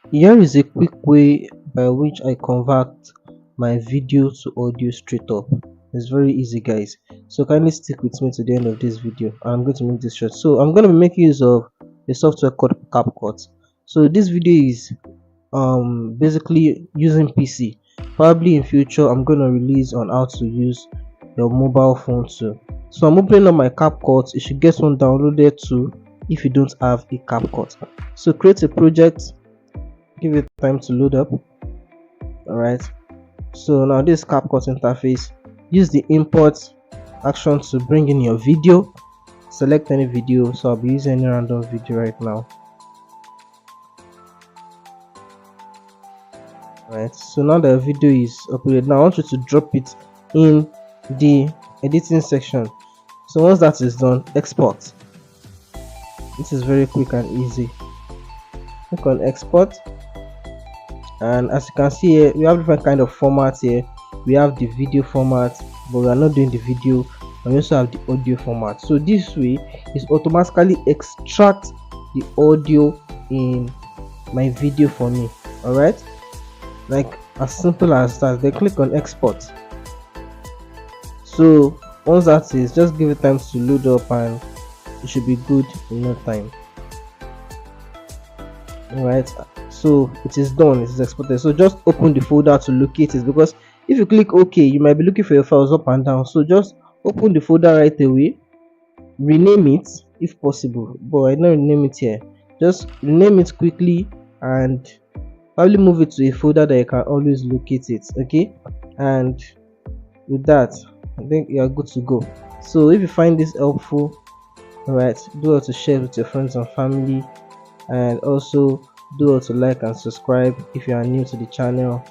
Here is a quick way by which I convert my video to audio straight up. It's very easy, guys. So kindly stick with me to the end of this video. I'm going to make this short. So I'm going to be making use of a software called CapCut. So this video is basically using PC. Probably in future I'm going to release on how to use your mobile phone too. So I'm opening up my CapCut. You should get one downloaded too if you don't have a CapCut. So create a project, give it time to load up. Alright, so now this CapCut interface, use the import action to bring in your video. Select any video, so I'll be using any random video right now. Right, so now the video is uploaded. Now I want you to drop it in the editing section. So once that is done, export. This is very quick and easy. Click on export, and as you can see here, we have different kind of formats here. We have the video format, but we are not doing the video, and we also have the audio format. So this way is automatically extract the audio in my video for me. All right, like as simple as that. Then click on export. So once that is, just give it time to load up and it should be good in no time. All right, so it is done, it is exported. So just open the folder to locate it, because if you click OK, you might be looking for your files up and down. So just open the folder right away, rename it if possible, but I don't rename it here. Just rename it quickly and probably move it to a folder that you can always locate it. Okay, and with that, I think you are good to go. So if you find this helpful, all right, do well to share it with your friends and family, and also do well to like and subscribe if you are new to the channel.